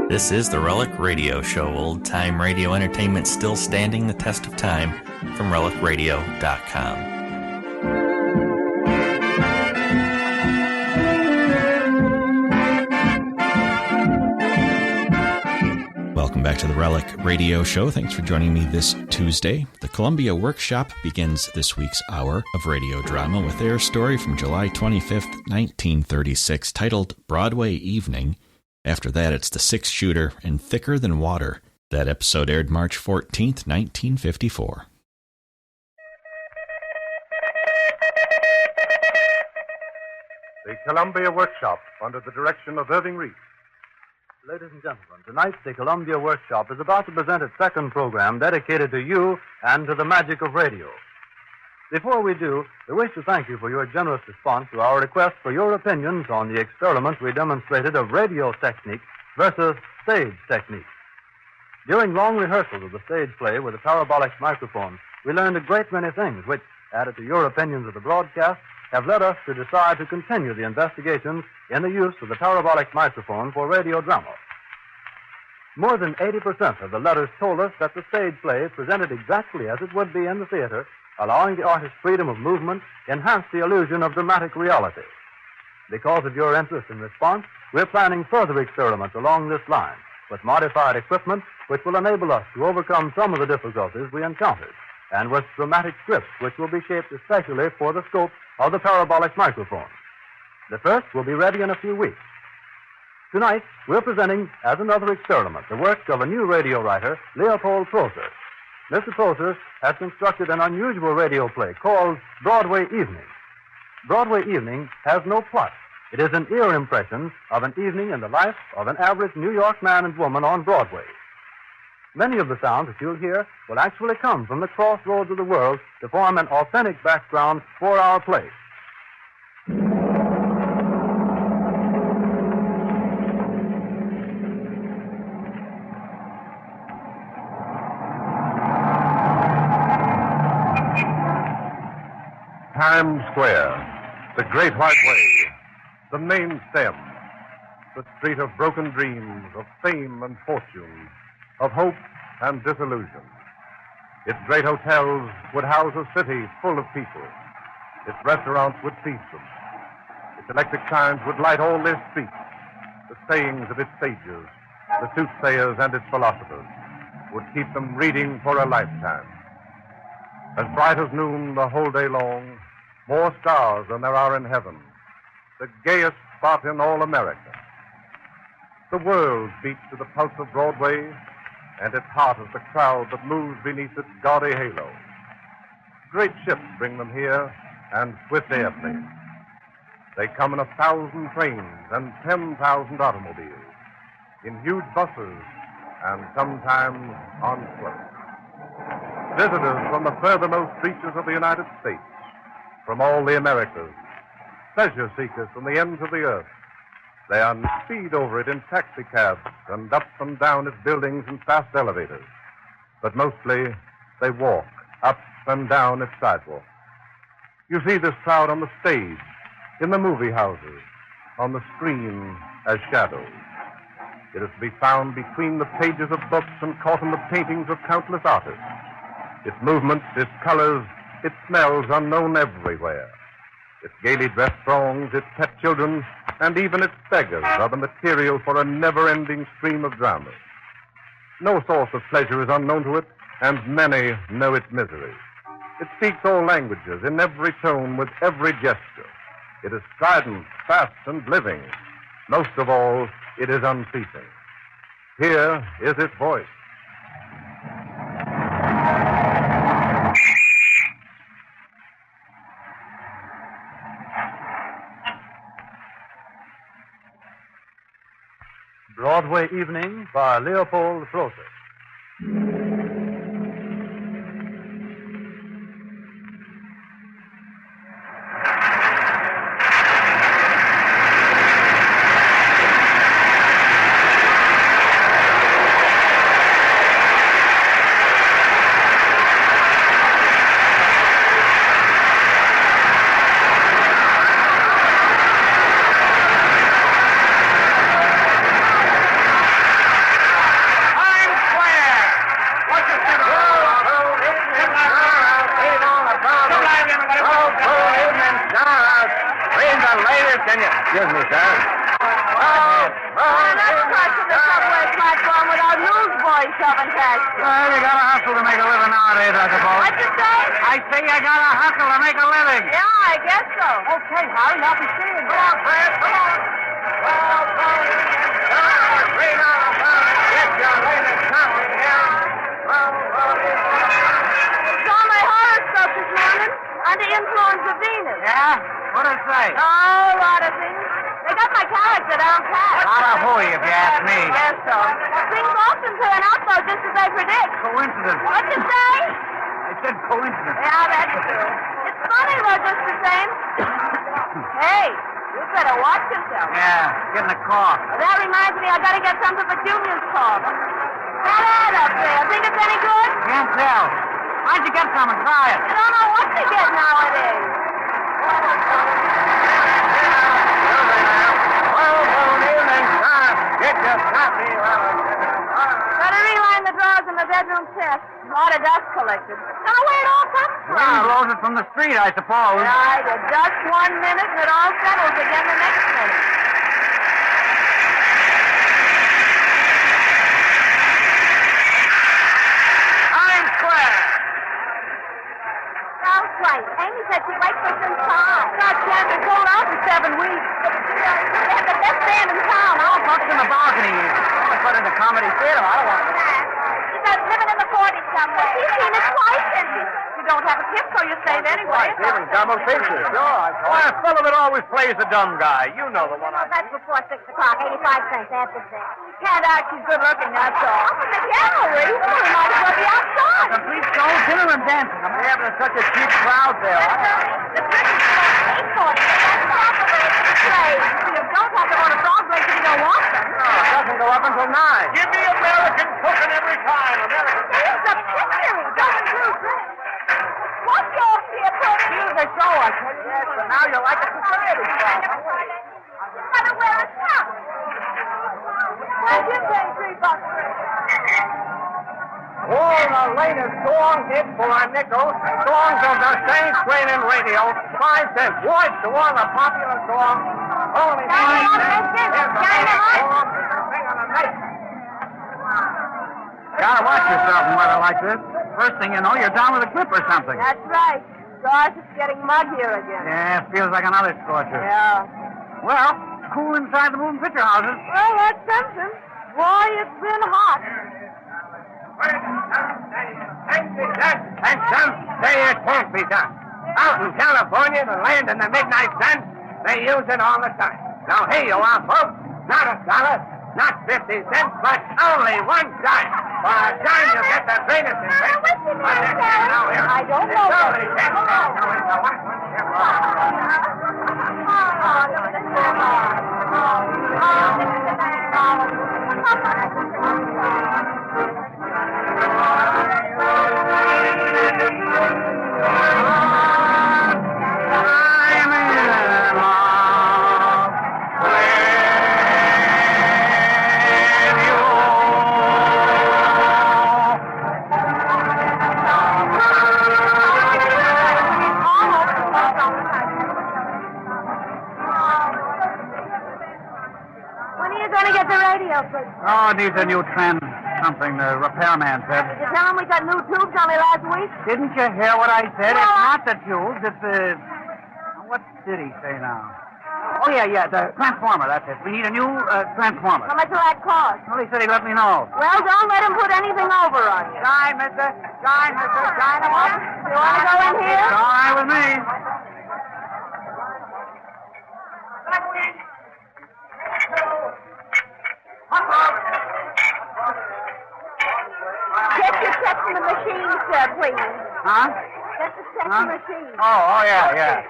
This is the Relic Radio Show, old-time radio entertainment still standing the test of time from relicradio.com. Welcome back to the Relic Radio Show. Thanks for joining me this Tuesday. The Columbia Workshop begins this week's hour of radio drama with their story from July 25th, 1936, titled Broadway Evening. After that, it's the six-shooter in Thicker Than Water. That episode aired March 14th, 1954. The Columbia Workshop, under the direction of Irving Reese. Ladies and gentlemen, tonight the Columbia Workshop is about to present its second program dedicated to you and to the magic of radio. Before we do, we wish to thank you for your generous response to our request for your opinions on the experiments we demonstrated of radio technique versus stage technique. During long rehearsals of the stage play with a parabolic microphone, we learned a great many things which, added to your opinions of the broadcast, have led us to decide to continue the investigations in the use of the parabolic microphone for radio drama. More than 80% of the letters told us that the stage play presented exactly as it would be in the theater, allowing the artist's freedom of movement, enhance the illusion of dramatic reality. Because of your interest and response, we're planning further experiments along this line with modified equipment which will enable us to overcome some of the difficulties we encountered, and with dramatic scripts which will be shaped especially for the scope of the parabolic microphone. The first will be ready in a few weeks. Tonight, we're presenting as another experiment the work of a new radio writer, Leopold Prosser. Mr. Prosser has constructed an unusual radio play called Broadway Evening. Broadway Evening has no plot. It is an ear impression of an evening in the life of an average New York man and woman on Broadway. Many of the sounds that you'll hear will actually come from the crossroads of the world to form an authentic background for our play. Times Square, the Great White Way, the main stem, the street of broken dreams, of fame and fortune, of hope and disillusion. Its great hotels would house a city full of people. Its restaurants would feast them. Its electric signs would light all their streets. The sayings of its sages, the soothsayers and its philosophers, would keep them reading for a lifetime. As bright as noon the whole day long, more stars than there are in heaven, the gayest spot in all America. The world beats to the pulse of Broadway, and its heart is the crowd that moves beneath its gaudy halo. Great ships bring them here, and swift airplanes. They come in 1,000 trains and 10,000 automobiles, in huge buses, and sometimes on floats. Visitors from the furthermost reaches of the United States, from all the Americas, pleasure seekers from the ends of the earth. They speed over it in taxicabs and up and down its buildings in fast elevators. But mostly, they walk up and down its sidewalks. You see this crowd on the stage, in the movie houses, on the screen as shadows. It is to be found between the pages of books and caught in the paintings of countless artists. Its movements, its colors, its smells unknown everywhere. Its gaily dressed throngs, its pet children, and even its beggars are the material for a never-ending stream of dramas. No source of pleasure is unknown to it, and many know its misery. It speaks all languages, in every tone, with every gesture. It is strident, fast, and living. Most of all, it is unceasing. Here is its voice. Broadway Evening by Leopold Prosser. Excuse me, sir. Another crush on the subway platform without newsboys shoving past you. Well, you got a hustle to make a living nowadays, I suppose. What'd you say? I say you got a hustle to make a living. Yeah, I guess so. Okay, Harry, I'll be seeing you. Come on, Fred, come on. Saw my horoscope this morning on the influence of Venus. Yeah? What did it say? Oh, a lot of things. They got my character down pat. Not a hooey, if you ask me. Yes, so. Things often turn out, though, just as I predict. Coincidence. What'd you say? I said coincidence. Yeah, that's true. It's funny, though, just the same. Hey, you better watch yourself. Yeah, getting a cough. Well, that reminds me, I gotta get something for Junior's call. That ad up there, think it's any good? Can't tell. Why'd you get some and try it? I don't know what to get nowadays. Get your coffee. Gotta reline the drawers in the bedroom chest. A lot of dust collected. Don't know where it all comes from. Wind blows it from the street, I suppose. Right, the dust 1 minute and it all settles again the next minute. Times Square. Sounds right. Amy said she'd like this in town. God, Jen, they sold out in 7 weeks. They have the best band in town. I'll box in the balcony. I'll put in the comedy theater. I don't want to. She's living in the 40s somewhere. She's seen it twice, and you don't have a tip, so you stayed anyway. Even double feature. Sure. Why, a fellow that always plays the dumb guy. You know the one I... That's before 6 o'clock. 85 cents after 6. Can't act. She's good looking, that's all. Up in the gallery. Well, we might as well be outside. Complete soul dinner and dancing. I'm having such a cheap crowd there. The British pay for it. That's not the way it's played. You don't have to go to Broadway if you don't want them. It doesn't go up until 9. Give me American cooking every time. American. There's a picture. It doesn't do this. What's your here, Purdy? Here's the show, I tell you. Yes, but now you're like a society club. You gotta wear a top. What'd you pay $3? All the latest song hits for a nickel. Songs of the same strain in radio. 5 cents. Voice to all the popular songs. Only 5 cents. Here's the latest song. Thing of the night. Gotta watch yourself in weather like this. First thing you know, you're down with a grip or something. That's right. Gosh, it's getting muggier again. Yeah, feels like another scorcher. Yeah. Well, cool inside the moving picture houses. Well, that's something. Boy, it's been hot. And some say it can't be done. Out in California, the land in the midnight sun, they use it all the time. Now here you are, folks. Not $1, not 50 cents, but only $1. For a dime, you get the greatest invention. What's the matter, Karen? I don't know. It's only 10 cents. Now it's a Oh, it needs a new trend. Something the repairman said. Did you tell him we got new tubes only last week? Didn't you hear what I said? Well, It's not the tubes, it's the... What did he say now? Oh, yeah, the transformer, that's it. We need a new transformer. How much will that cost? Well, he said he'd let me know. Well, don't let him put anything over on you. Shine, mister. Shine, mister. Shine him up. You want to go in here? It's all right with me. Get your checking the machine, sir, please. Huh? Get the checking machine. Oh, yeah.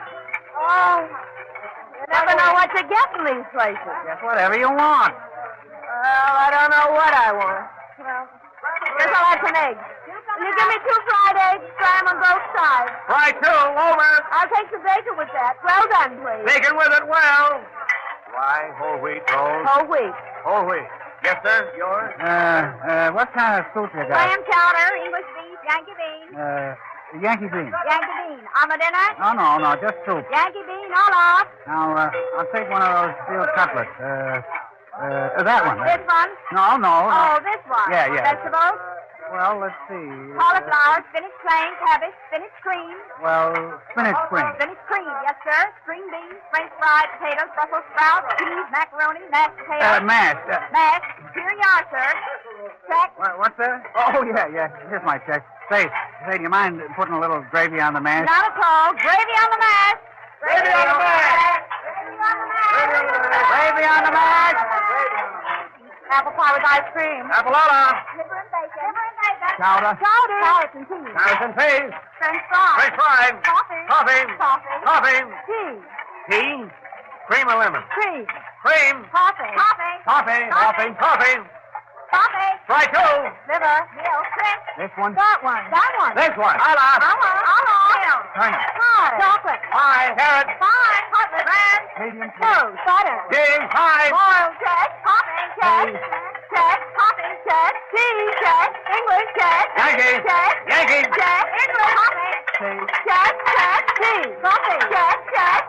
Oh, you never know what you get in these places. Yes, whatever you want. Well, I don't know what I want. Well, guess I'll have some eggs. Will you give me 2 fried eggs, fry them on both sides? Fry two, over. I'll take some bacon with that. Well done, please. Bacon with it, well. Why, whole wheat rolls. Whole wheat. Whole wheat. Yes, sir. Yours? What kind of soup you got? Clam chowder, English beef, Yankee bean. Yankee bean. Yankee bean. Omelet dinner? No, just soup. Yankee bean, all off. Now, I'll take one of those steel cutlets. That one. This one? No. Oh, this one. Yeah. Vegetables? Well, let's see. Cauliflower, spinach plain, cabbage, spinach cream. Well, spinach spring. Spinach cream, yes, sir. String beans, French fried potatoes, Brussels sprouts, peas, macaroni, mashed potatoes. Mashed. Mashed. Here you are, sir. Check. What's that? Oh, yeah. Here's my check. Say, do you mind putting a little gravy on the mash? Not at all. Gravy on the mash. Gravy on the mash. Gravy on the mash. Apple pie with ice cream. Appalala. Liver and bacon. Chowder. Carrots and peas. Carrots and peas. French fries. French fries. Coffee. Coffee. Tea. Tea. Cream or lemon? Cream. Cream. Coffee. Coffee. Try two. Liver. Milk. Shrimp. This one? That one. This one. Milk. Turnip. Pie. Chocolate. Pie. Carrot. Pie. Cutlet. Bread. Medium. Toast. Butter. King. Pie. Boiled check. Coffee. Check. Check. Coffee. Check. Tea. Check. English. Check. Yankee. Check. Yankee. Check. English. Coffee. Tea. Check. Check. Tea. Coffee. Check. Check.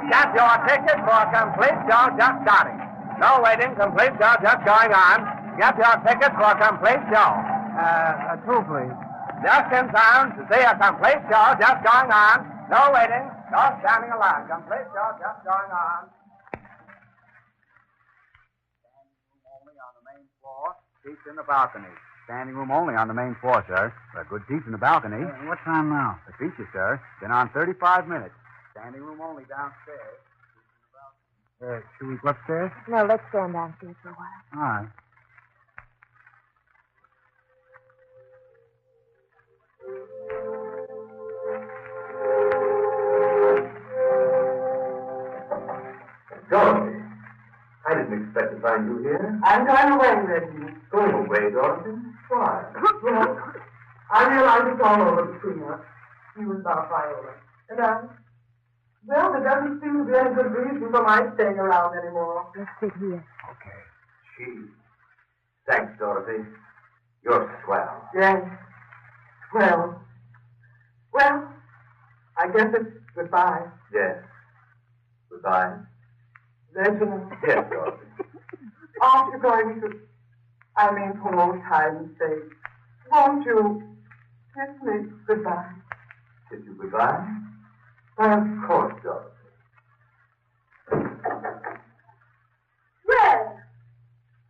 Got your ticket for complete show just starting. No waiting, complete show just going on. Get your ticket for complete show. Two, please. Just in time to see a complete show just going on. No waiting, no standing in line. Complete show just going on. Only on the main floor. Seats in the balcony. Standing room only on the main floor, sir. Good seats in the balcony. What time now? The feature, sir. Been on 35 minutes. Standing room only downstairs. Should we go upstairs? No, let's stand downstairs for a while. All right. Dorothy, I didn't expect to find you here. I'm going away, Reggie. Going away, Dorothy? Why? Well, I realize it's all over between us. You and Bob Viola. And well, there doesn't seem to be any good reason for my staying around anymore. Let's sit here. Okay. Gee. Thanks, Dorothy. You're swell. Yes. Well, I guess it's goodbye. Yes. Goodbye. Reginald. Yes, Dorothy. Aren't you going to, for old time's sake, won't you kiss me goodbye? Kiss you goodbye? Well, Of course, Dorothy. Red!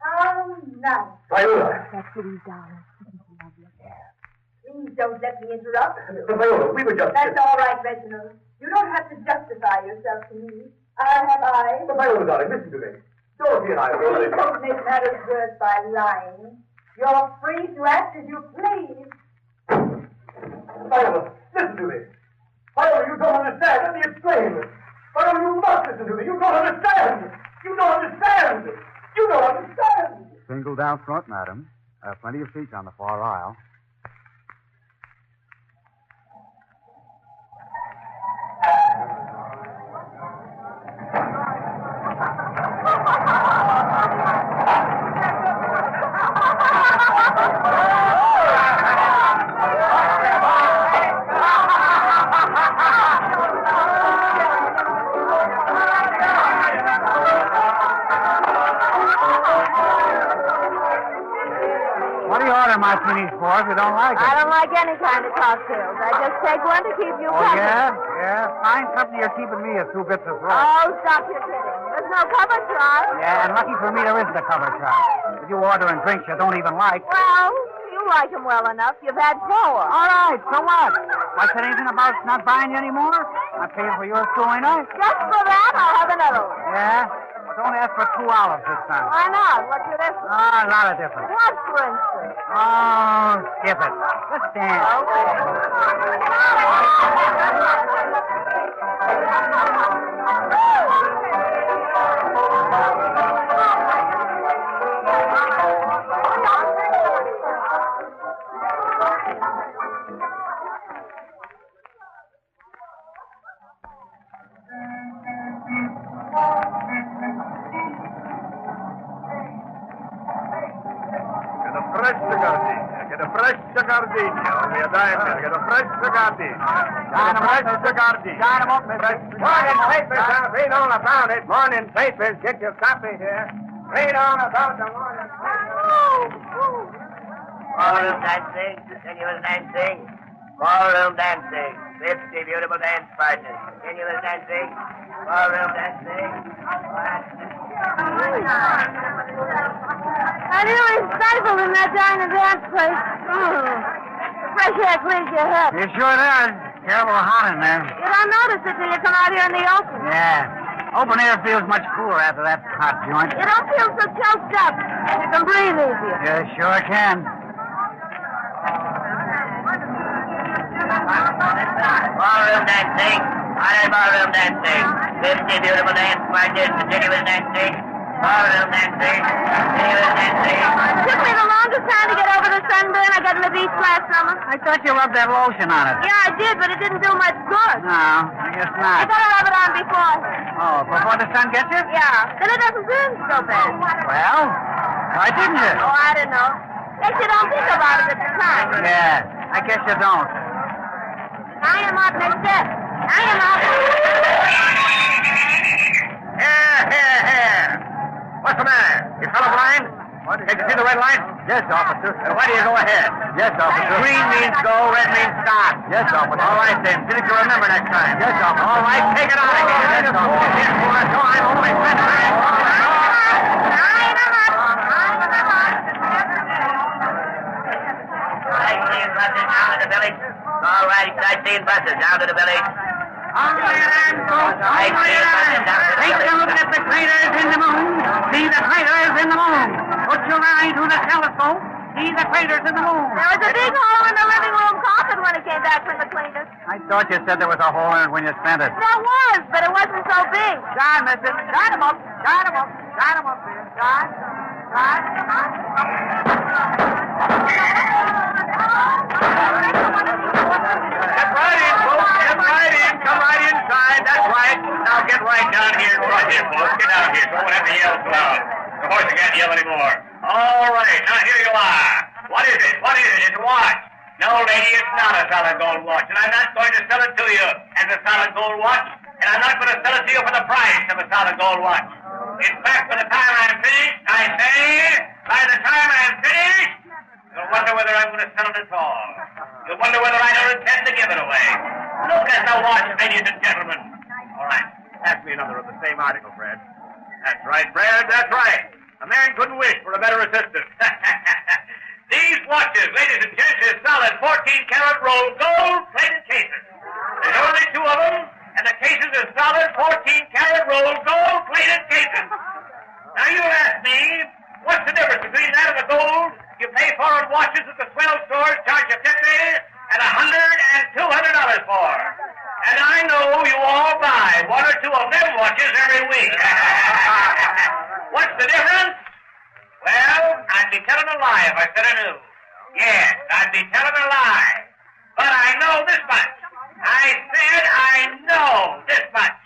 Oh, nice. Viola. That's what he's darling. Please don't let me interrupt you. Viola, we were just... That's all right, Reginald. You don't have to justify yourself to me. I have eyes. But Viola, darling, listen to me. Dorothy and I are Please already... don't make matters worse by lying. You're free to act as you please. Viola, listen to me. Viola, you don't understand. Let me explain. Viola, you must listen to me. You don't understand. You don't understand. You don't understand. Single down front, madam. Plenty of seats on the far aisle. What do you order martinis for if you don't like it? I don't like any kind of cocktails. I just take one to keep you Oh, company. yeah? Fine company you're keeping me a 2 bits of throat. Oh, stop your kidding. There's no cover charge. Yeah, and lucky for me there isn't a cover charge. If you order and drinks you don't even like. Well, you like them well enough. You've had 4. All right, so what? I said anything about not buying you anymore? I'm paying for yours too, ain't I? Just for that, I'll have another one. Yeah? What Don't ask for 2 olives this time. Why not? What's your difference? Oh, a lot of difference. What, for instance? Oh, skip it. Just dance. Get a fresh cigardina. Only a dime. Get a fresh cigardina. Get a fresh cigardina. Morning papers, I'll read all about it. Morning papers, get your copy here. Read all about the morning papers. Ballroom dancing, continuous dancing. Ballroom dancing. 50 beautiful dance partners. Continuous dancing. Ballroom dancing. I nearly stifled in that diner dance place. The fresh air cleans your head. You sure does. Terrible hot in there. You don't notice it till you come out here in the open. Yeah. Open air feels much cooler after that hot joint. You don't feel so choked up. You can breathe easier. You sure can. Ballroom dancing. Honor ballroom dancing. 50 beautiful dance partners. Continuous dancing. Ballroom dancing. Continuous dancing. It took me the longest time to get over the sunburn I got in the beach last summer. I thought you rubbed that lotion on it. Yeah, I did, but it didn't do much good. No, I guess I not. gotta rub it on before. Oh, before the sun gets you? Yeah, then it doesn't burn so bad. Well, why didn't you? Oh, I don't know. Guess you don't think about it at the time. Yeah, I guess you don't. I am up next step. I am up. Here. What's the matter? You colorblind? Can't you see the red light? Yes, officer. Then why do you go ahead? Yes, officer. Green means go, red means stop. Yes, officer. All right, then. See that you remember next time. Yes, officer. All right, take it out again. Yes, officer. Yes, boy, so I'm only Sightseeing buses down to the village. All right, sightseeing buses down to the village. Sightseeing buses down to the Take a look at the craters in the moon. See the craters in the moon. Put your eye to the telescope. See the craters in the moon. There was a big hole in the living room carpet when it came back from the cleaners. I thought you said there was a hole in it when you spent it. There was, but it wasn't so big. John, mister. Shine him up. Shine him up. Shine him up, dear. Shine. Step right in, folks. Step right in. Come right inside. That's right. Now get right down here in front here, folks. Get down here so I won't have to yell so loud. Of course, I can't yell anymore. All right. Now, here you are. What is it? It's a watch. No, lady, it's not a solid gold watch. And I'm not going to sell it to you as a solid gold watch. And I'm not going to sell it to you for the price of a solid gold watch. In fact, by the time I'm finished, you'll wonder whether I'm going to sell it at all. You'll wonder whether I don't intend to give it away. Look at the watch, ladies and gentlemen. All right. Pass me another of the same article, Fred. That's right, Fred. That's right. A man couldn't wish for a better assistant. These watches, ladies and gents, is solid 14-karat rolled gold-plated cases. There's only 2 of them, and the cases are solid 14-karat rolled gold-plated cases. Now, you'll ask me, what's the difference between that and the gold you pay for in watches at the swell stores charge you $50 and $100 and $200 for? And I know you all buy 1 or 2 of them watches every week. What's the difference? Well, I'd be telling a lie if I said I knew. Yes, I'd be telling a lie. But I know this much. I said I know this much.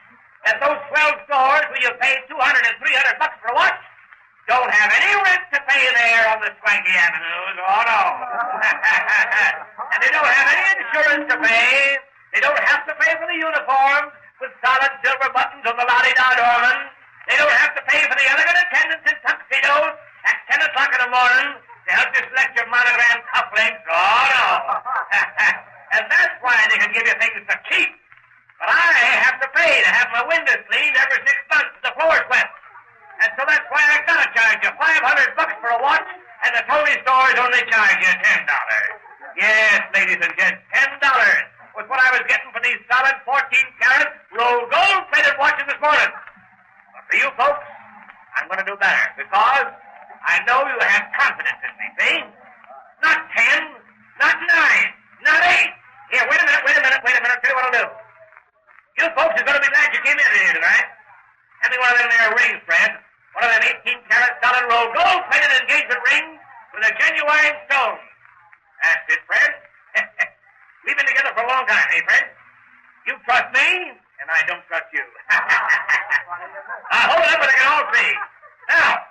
That those swell stores where you pay $200 and $300 for a watch don't have any rent to pay there on the swanky avenues. Oh, no. And they don't have any insurance to pay. They don't have to pay for the uniforms with solid silver buttons on the lottie-da-dorman. They don't have to pay for the elegant attendants in tuxedos at 10 o'clock in the morning to help you select your monogram cufflinks. Oh, no. And that's why they can give you things so cheap. But I have to pay to have my windows cleaned every 6 months and the floor swept. And so that's why I gotta charge you $500 for a watch, and the Tony stores only charge you $10. Yes, ladies and gents, $10 was what I was getting for these solid 14-karat rolled gold-plated watches this morning. But for you folks, going to do better because I know you have confidence in me, see? Not 10, not 9, not 8. Here, wait a minute. I'll tell you what I'll do. You folks are going to be glad you came in here tonight. Hand me one of them there rings, Fred. One of them 18-karat solid rolled gold-plated engagement rings with a genuine stone. That's it, Fred. We've been together for a long time, eh, Fred? You trust me, and I don't trust you. Hold it up and I can all see. Now,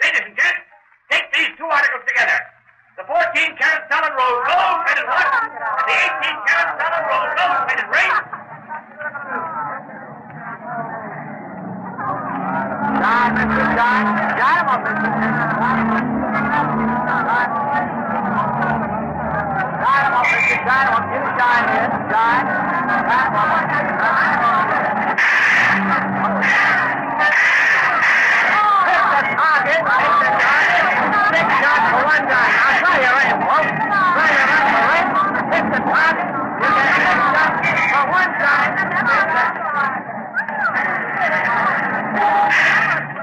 ladies and gents, take these two articles together. The 14-karat solid rolled gold-plated watch and the 18-karat solid rolled gold-plated ring. John, Mr. John. John, I'm up, Mr. John, I'm up, Mr. John. I'm up, Mr. John here. John. I'm up, Mr. John. Hit the target. Six shots for one gun. I'll try your aim, folks. Try your aim for it. Hit the target. You get six shots for one gun.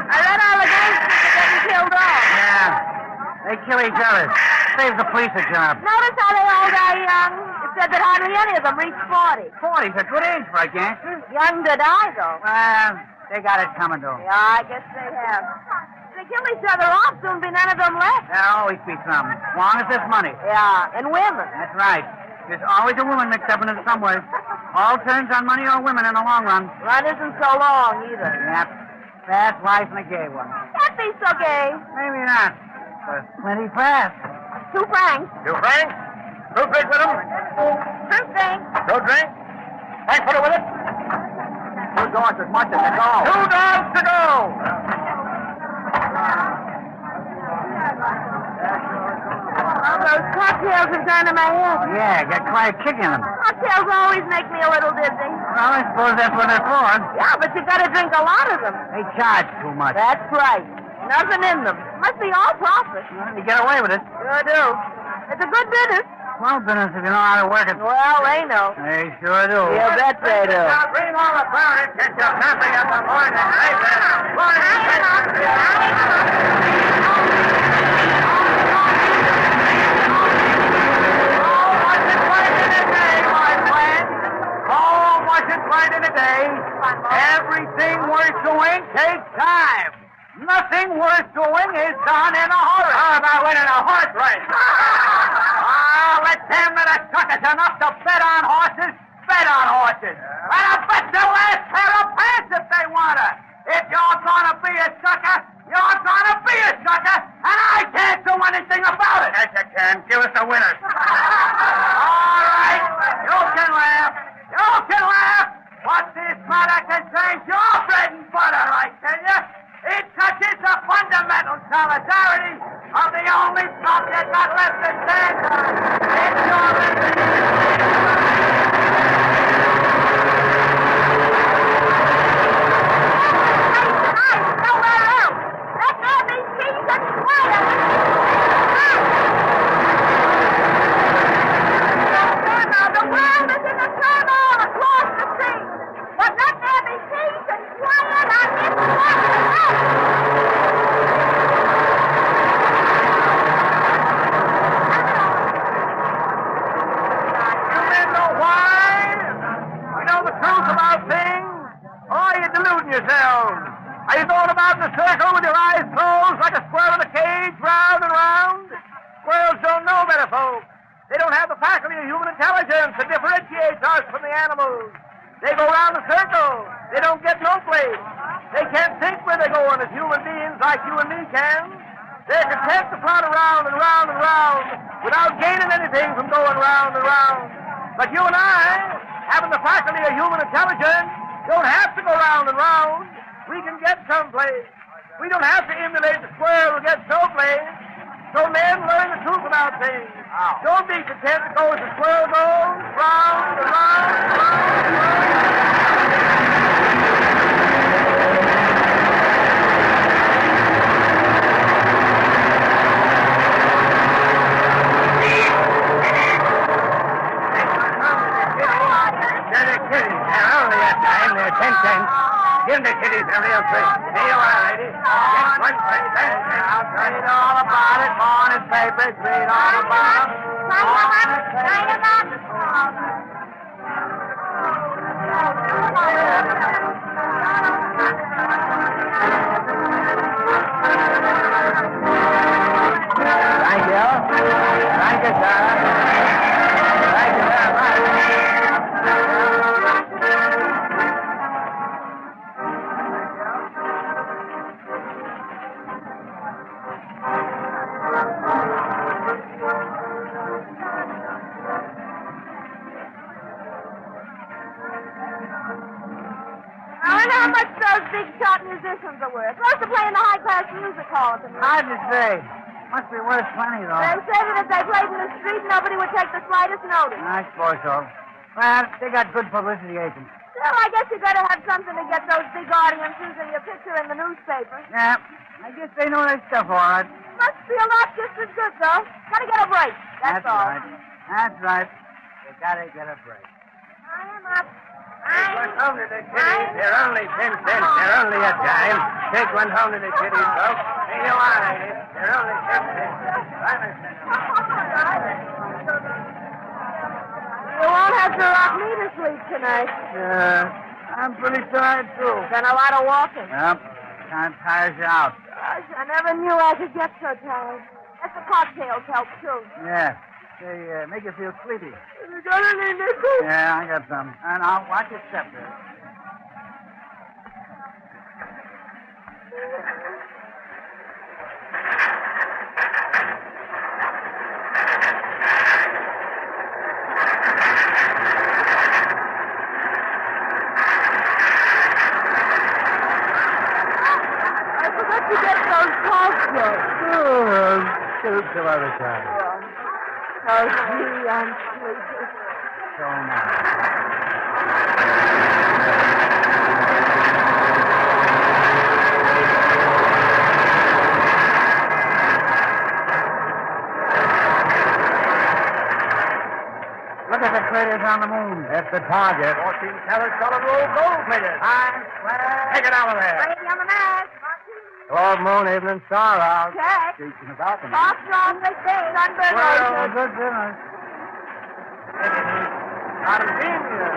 I read all the gangsters are getting killed off. Yeah. They kill each other. Saves the police a job. Notice how they all die young? It said that hardly any of them reached 40. 40's a good age for a gangster. Young to die, though. Well, they got it coming to them. Yeah, I guess they have. If they kill each other off, soon be none of them left. There'll always be some, as long as there's money. Yeah, and women. That's right. There's always a woman mixed up in it somewhere. All turns on money or women in the long run. Run isn't so long, either. Yep. Fast life and a gay one. Can't be so gay. Maybe not. But plenty fast. 2 francs. 2 francs? 2 drinks with them? 2 francs. 2 drinks? Frank, put it with it. 2 dogs as much as they go. 2 dogs to go. Those cocktails have gone to my head. Yeah, got quiet kicking them. Cocktails always make me a little dizzy. Well, I suppose that's what they're for. Yeah, but you gotta drink a lot of them. They charge too much. That's right. Nothing in them. Must be all profit. Well, you get away with it. Sure do. It's a good business. Well, business if you know how to work it. Well, they know. They sure do. You bet they do. Now bring all the crowd and get your coffee up the morning. In a day, everything worth doing takes time. Nothing worth doing is done in a hurry. How about winning a horse race? Let them that are suckers enough to bet on horses, bet on horses. And I'll bet their last pair of pants if they want to. If you're going to be a sucker, you're going to be a sucker, and I can't do anything about it. Yes, you can. Give us the winners. All right, you can laugh. You can laugh. What this product can change your bread and butter, I tell you. It touches the fundamental solidarity of the only stock that got left to stand. It's your Nowhere else. Let there be peace and quiet. The world is in a turmoil across the sea. But let there be peace and quiet on this continent. You men know why? You know the truth about things? Or are you deluding yourselves? Are you going about in a circle with your eyes closed like a squirrel in a cage, round and round? Squirrels don't know better, folks. They don't have the faculty of human intelligence that differentiates us from the animals. They go round the circle. They don't get no place. They can't think where they're going as human beings like you and me can. They're content to plod around and round and round without gaining anything from going round and round. But you and I, having the faculty of human intelligence, don't have to go round and round. We can get someplace. We don't have to emulate the squirrel who gets someplace. So men, learn the truth about things. Don't be content to go as the squirrel goes, round and round and round and They're kidding. They're only a dime. They're 10 cents. Give the kiddies a real treat. Here you are, lady. Get one for cent. I'll read all about it. Morning papers, read all about it. Thank you. Thank you, sir. Thank you very much. I wonder how much those big shot musicians are worth. Supposed to play in the high-class music hall tonight. Hard to say. Must be worth plenty, though. They said that if they played in the street, nobody would take the slightest notice. I suppose so. Well, they got good publicity agents. Still, I guess you gotta have something to get those big audiences and your picture in the newspaper. Yeah, I guess they know their stuff all right. Must be a lot just as good, though. Gotta get a break. That's all. Right. That's right. They gotta get a break. I am up. Take one home to the kiddies. They're only 10 cents. They're only a dime. Take one home to the kiddies, folks. Here you are, lady. They're only 10 cents. You won't have to rock me to sleep tonight. I'm pretty tired, too. Done a lot of walking. Yep. Time tires you out. Gosh, I never knew I could get so tired. Guess the cocktails help, too. Yeah. They make you feel sleepy. You got any nickels? Yeah, I got some. And I'll watch your step there. I forgot to get those cocktails. Get it some other time. Oh, gee, I'm sleepy. So now. Look at the craters on the moon. That's the target. 14-karat solid roll gold-plated. Take it out of there. Ready on the mat. Full moon, evening star out. Check. Teaching about the Off from the stage. Sunburn Well, Ocean. good dinner. Argentina.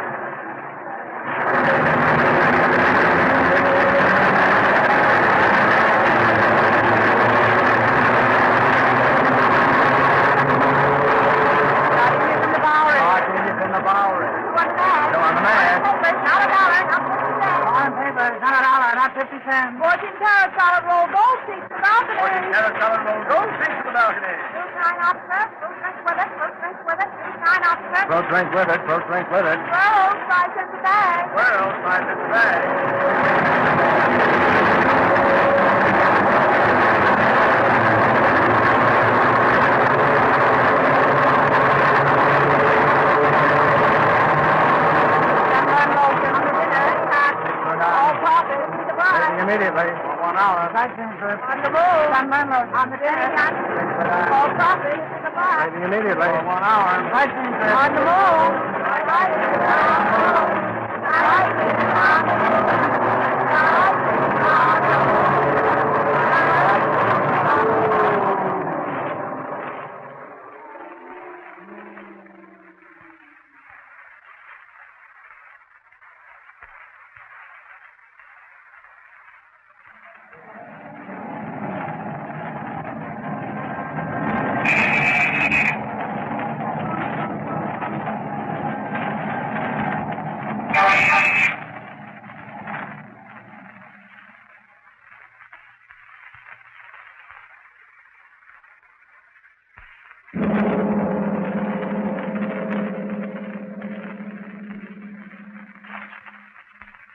In the Bowery. Martini's in the Bowery. What's that? Go on the mat. Papers, not $1, not 50 cents. On paper, not $1, not 50 cents. 14-karat solid roll gold seats for balcony. 14-karat solid roll gold seats for the balcony. 2-9 officer. Fruit drink with it. Fruit drink with it. 2-9 officer. Fruit drink with it, fruit drink with it. Rolls, 5 cents a bag. Well, 5 cents a bag. Immediately. 1 hour. On the move. On the dinner. All coffee. In the bar. Leaving immediately. 1 hour. On the move.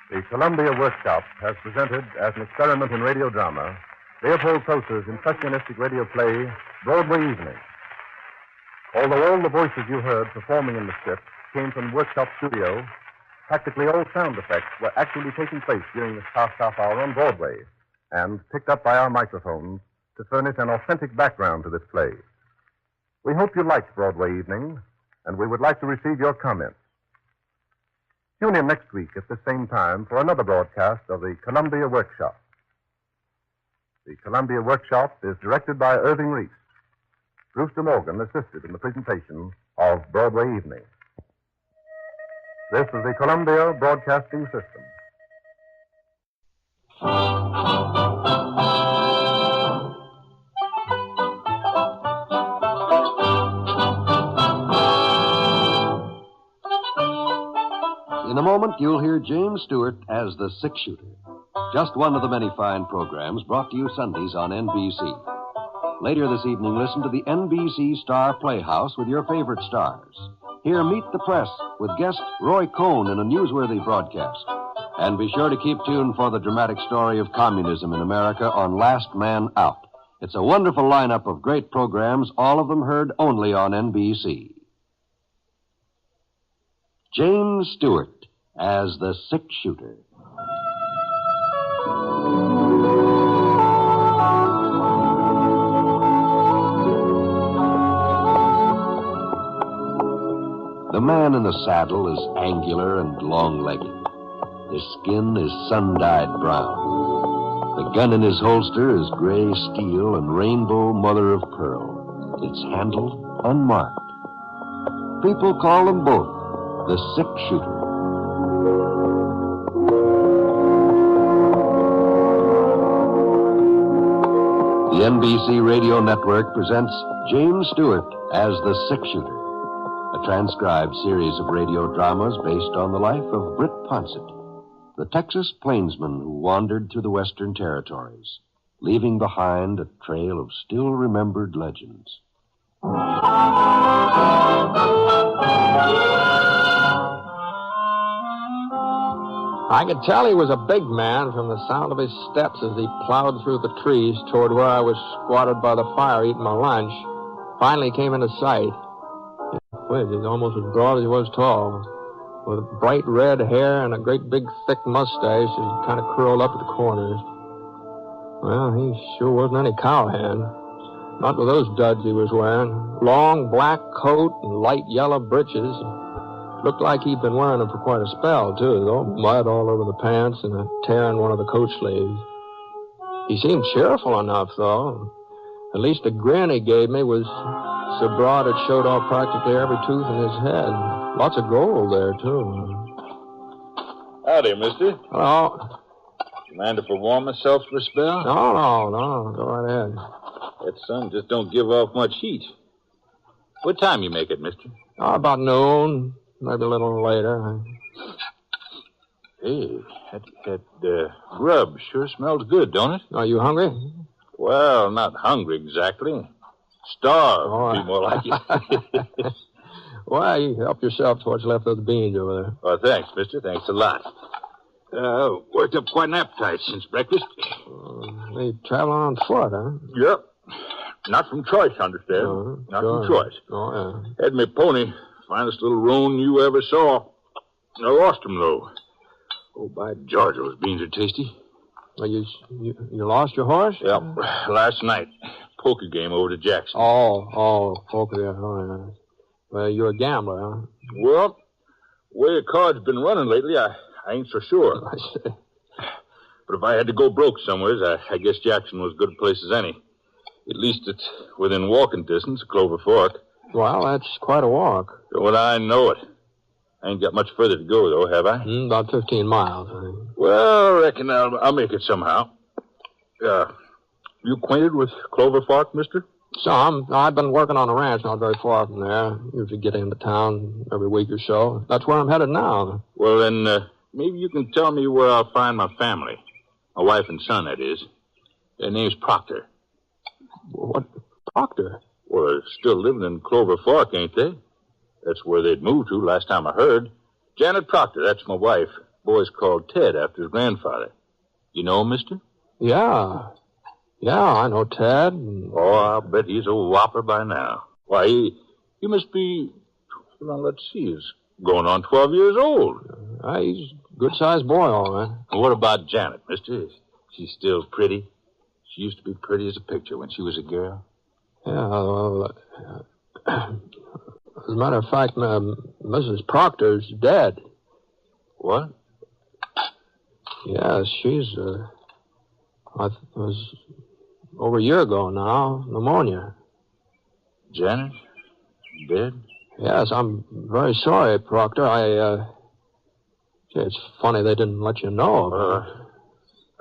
The Columbia Workshop has presented, as an experiment in radio drama, Leopold Prosser's impressionistic radio play, Broadway Evening. Although all the voices you heard performing in the script came from Workshop Studio, practically all sound effects were actually taking place during this past half hour on Broadway and picked up by our microphones to furnish an authentic background to this play. We hope you liked Broadway Evening, and we would like to receive your comments. Tune in next week at the same time for another broadcast of the Columbia Workshop. The Columbia Workshop is directed by Irving Reese. Brewster Morgan assisted in the presentation of Broadway Evening. This is the Columbia Broadcasting System. In a moment, you'll hear James Stewart as the six-shooter. Just one of the many fine programs brought to you Sundays on NBC. Later this evening, listen to the NBC Star Playhouse with your favorite stars. Hear Meet the Press with guest Roy Cohn in a newsworthy broadcast. And be sure to keep tuned for the dramatic story of communism in America on Last Man Out. It's a wonderful lineup of great programs, all of them heard only on NBC. James Stewart as the six-shooter. The man in the saddle is angular and long-legged. His skin is sun-dyed brown. The gun in his holster is gray steel and rainbow mother of pearl. It's handled unmarked. People call them both the six-shooter. The NBC Radio Network presents James Stewart as the six-shooter. A transcribed series of radio dramas based on the life of Britt Ponsett, the Texas plainsman who wandered through the Western Territories, leaving behind a trail of still-remembered legends. I could tell he was a big man from the sound of his steps as he plowed through the trees toward where I was squatted by the fire eating my lunch. Finally came into sight. He's almost as broad as he was tall, with bright red hair and a great big thick mustache that kind of curled up at the corners. Well, he sure wasn't any cowhand. Not with those duds he was wearing. Long black coat and light yellow breeches. Looked like he'd been wearing them for quite a spell, too, though. Mud all over the pants and a tear in one of the coat sleeves. He seemed cheerful enough, though. At least the grin he gave me was so broad it showed off practically every tooth in his head. Lots of gold there, too. Howdy, mister. Hello. Mind if I warm myself for a spell? No. Go right ahead. That sun just don't give off much heat. What time you make it, mister? About noon. Maybe a little later. Hey, that grub sure smells good, don't it? Are you hungry? Well, not hungry exactly. Starved would be more like it. Well, you help yourself to what's left of the beans over there. Well, thanks, mister. Thanks a lot. Worked up quite an appetite since breakfast. You traveling on foot, huh? Yep. Not from choice, understand? Not from choice. Oh, yeah. Had me pony. Finest little roan you ever saw. I lost him, though. Oh, by George, those beans are tasty. Well, you lost your horse? Yep. Last night. Poker game over to Jackson. Poker, yeah. Oh, yeah. Well, you're a gambler, huh? Well, the way the card's been running lately, I ain't so sure. I see. But if I had to go broke somewheres, I guess Jackson was as good a place as any. At least it's within walking distance of Clover Fork. Well, that's quite a walk. Well, I know it. I ain't got much further to go, though, have I? About 15 miles, I think. Well, I reckon I'll make it somehow. You acquainted with Clover Fork, mister? Some. I've been working on a ranch not very far from there. Usually get into town every week or so. That's where I'm headed now. Well, then, maybe you can tell me where I'll find my family. My wife and son, that is. Their name's Proctor. What? Proctor? Well, they're still living in Clover Fork, ain't they? That's where they'd moved to last time I heard. Janet Proctor, that's my wife. Boy's called Ted after his grandfather. You know him, mister? Yeah, I know Ted. Oh, I'll bet he's a whopper by now. Why, he must be, well, let's see, he's going on 12 years old. He's a good-sized boy, all right. And what about Janet, mister? She's still pretty? She used to be pretty as a picture when she was a girl. Yeah, well, as a matter of fact, Mrs. Proctor's dead. What? Yes, she's, it was over a year ago now, pneumonia. Janet? Dead? Yes, I'm very sorry, Proctor. It's funny they didn't let you know about it.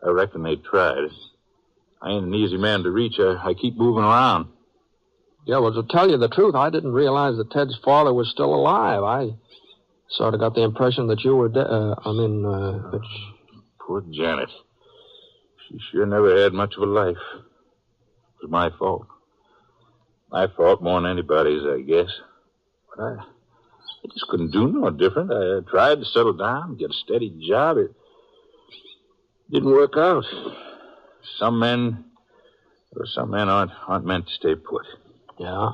I reckon they tried. I ain't an easy man to reach. I keep moving around. Yeah, well, to tell you the truth, I didn't realize that Ted's father was still alive. I sort of got the impression that you were dead. Poor Janet. She sure never had much of a life. It was my fault. My fault more than anybody's, I guess. But I just couldn't do no different. I tried to settle down, get a steady job. It didn't work out. Some men aren't meant to stay put. Yeah?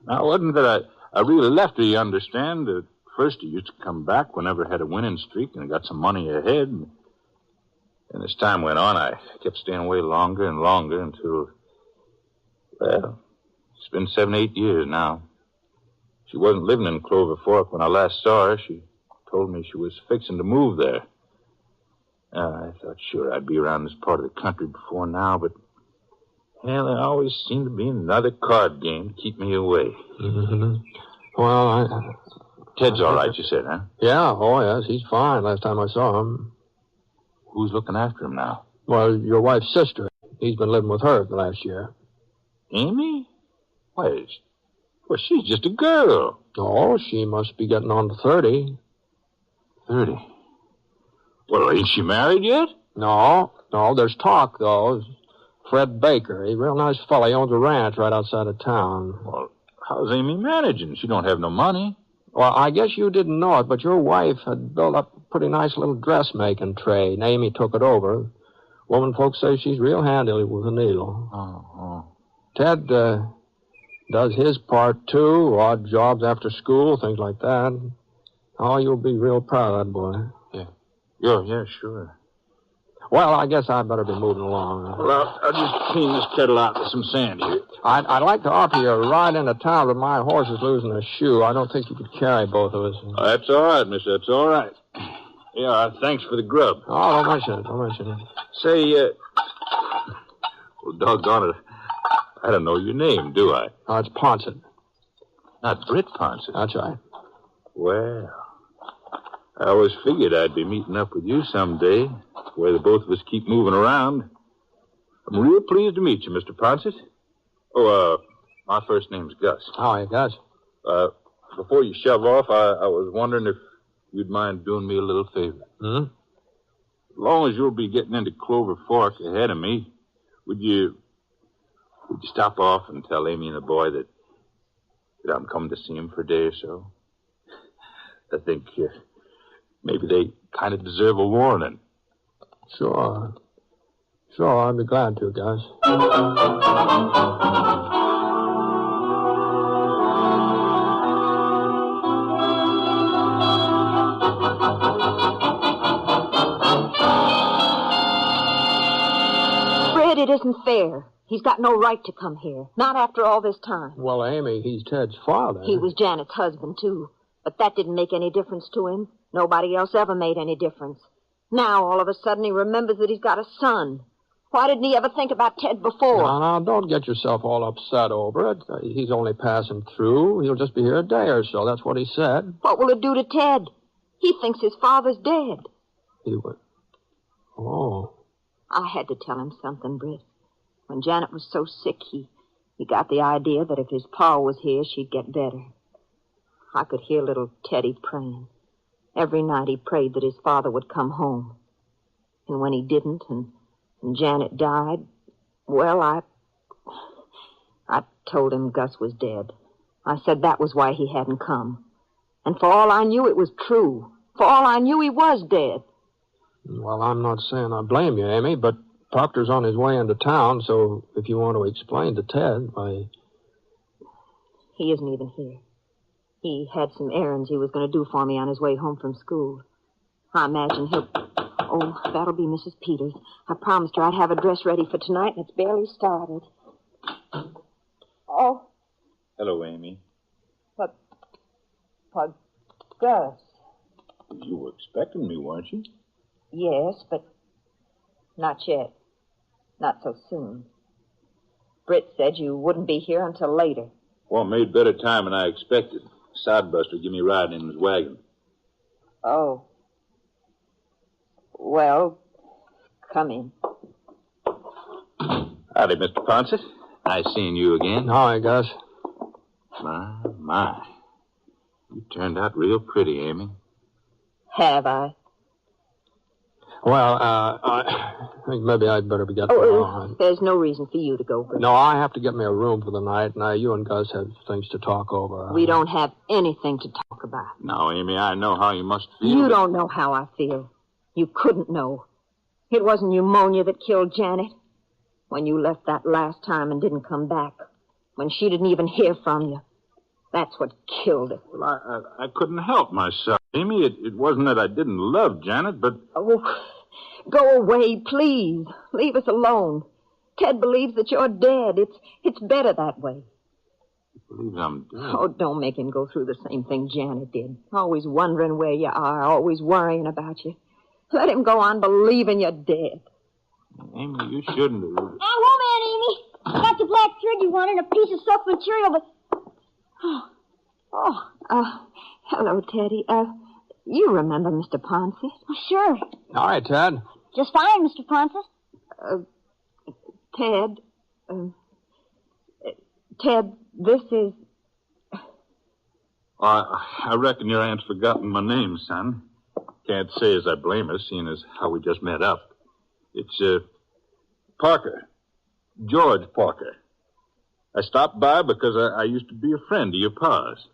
Now, it wasn't that I really left her, you understand. At first, he used to come back whenever I had a winning streak and got some money ahead. And as time went on, I kept staying away longer and longer until, well, it's been 7, 8 years now. She wasn't living in Clover Fork when I last saw her. She told me she was fixing to move there. I thought sure I'd be around this part of the country before now, but, well, there always seemed to be another card game to keep me away. Mm-hmm. Well, Ted's all right, you said, huh? Yeah, oh, yes, he's fine last time I saw him. Who's looking after him now? Well, your wife's sister. He's been living with her the last year. Amy? Why, well, she's just a girl. Oh, she must be getting on to 30. 30? Well, ain't she married yet? No, there's talk, though. Fred Baker, he's a real nice fellow. He owns a ranch right outside of town. Well, how's Amy managing? She don't have no money. Well, I guess you didn't know it, but your wife had built up a pretty nice little dressmaking trade, and Amy took it over. Woman folks say she's real handy with a needle. Oh. Ted does his part, too, odd jobs after school, things like that. Oh, you'll be real proud of that boy. Yeah, sure. Well, I guess I'd better be moving along. Well, I'll just clean this kettle out with some sand here. I'd like to offer you a ride into town, but my horse is losing a shoe. I don't think you could carry both of us. That's all right, mister. That's all right. Yeah, thanks for the grub. Oh, don't mention it. Say, well, doggone it. I don't know your name, do I? Oh, it's Ponset. Not Britt Ponset. That's right. Well, I always figured I'd be meeting up with you someday, where the both of us keep moving around. I'm real pleased to meet you, Mr. Ponset. Oh, my first name's Gus. Oh, yeah, Gus. Before you shove off, I was wondering if you'd mind doing me a little favor. Hmm? As long as you'll be getting into Clover Fork ahead of me, would you stop off and tell Amy and the boy that I'm coming to see him for a day or so? I think maybe they kind of deserve a warning. Sure, I'd be glad to, Gus. Fred, it isn't fair. He's got no right to come here. Not after all this time. Well, Amy, he's Ted's father. He was Janet's husband, too. But that didn't make any difference to him. Nobody else ever made any difference. Now, all of a sudden, he remembers that he's got a son. Why didn't he ever think about Ted before? Now, don't get yourself all upset over it. He's only passing through. He'll just be here a day or so. That's what he said. What will it do to Ted? He thinks his father's dead. He would. Oh. I had to tell him something, Britt. When Janet was so sick, he got the idea that if his pa was here, she'd get better. I could hear little Teddy praying. Every night he prayed that his father would come home. And when he didn't, and Janet died, well, I told him Gus was dead. I said that was why he hadn't come. And for all I knew, it was true. For all I knew, he was dead. Well, I'm not saying I blame you, Amy, but Proctor's on his way into town, so if you want to explain to Ted, He isn't even here. He had some errands he was going to do for me on his way home from school. I imagine he'll... Oh, that'll be Mrs. Peters. I promised her I'd have a dress ready for tonight, and it's barely started. Oh. Hello, Amy. But Gus. You were expecting me, weren't you? Yes, but not yet. Not so soon. Britt said you wouldn't be here until later. Well, made better time than I expected. Soundbuster give me a ride in his wagon. Oh. Well, come in. Howdy, Mr. Ponset. Nice seeing you again. Hi, Gus. My. You turned out real pretty, Amy. Have I? Well, I think maybe I'd better get on. There's no reason for you to go, Britt. No, I have to get me a room for the night. Now, you and Gus have things to talk over. We don't have anything to talk about. Now, Amy, I know how you must feel. You don't know how I feel. You couldn't know. It wasn't pneumonia that killed Janet. When you left that last time and didn't come back. When she didn't even hear from you. That's what killed her. Well, I couldn't help myself, Amy. It wasn't that I didn't love Janet, but... Oh, go away, please. Leave us alone. Ted believes that you're dead. It's better that way. He believes I'm dead? Oh, don't make him go through the same thing Janet did. Always wondering where you are, always worrying about you. Let him go on believing you're dead. Amy, you shouldn't have... Oh, woman, Amy. I got the black thread you wanted and a piece of soft material, but... Hello, Teddy. You remember Mr. Ponset? Oh, sure. All right, Ted. Just fine, Mr. Ponset. Ted, this is... I reckon your aunt's forgotten my name, son. Can't say as I blame her, seeing as how we just met up. It's, Parker. George Parker. I stopped by because I used to be a friend of your pa's.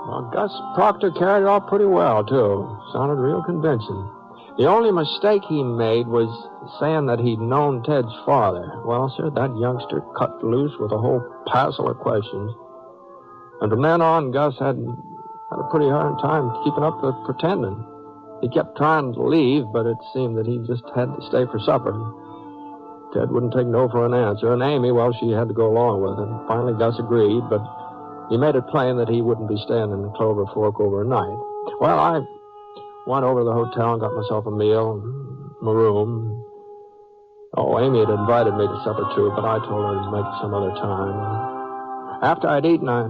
Well, Gus Proctor carried it off pretty well, too. Sounded real convincing. The only mistake he made was saying that he'd known Ted's father. Well, sir, that youngster cut loose with a whole passel of questions. And from then on, Gus had a pretty hard time keeping up with pretending. He kept trying to leave, but it seemed that he just had to stay for supper. Ted wouldn't take no for an answer, and Amy, well, she had to go along with it. Finally, Gus agreed, but he made it plain that he wouldn't be staying in Clover Fork overnight. Well, I went over to the hotel and got myself a meal, my room. Oh, Amy had invited me to supper, too, but I told her to make it some other time. After I'd eaten, I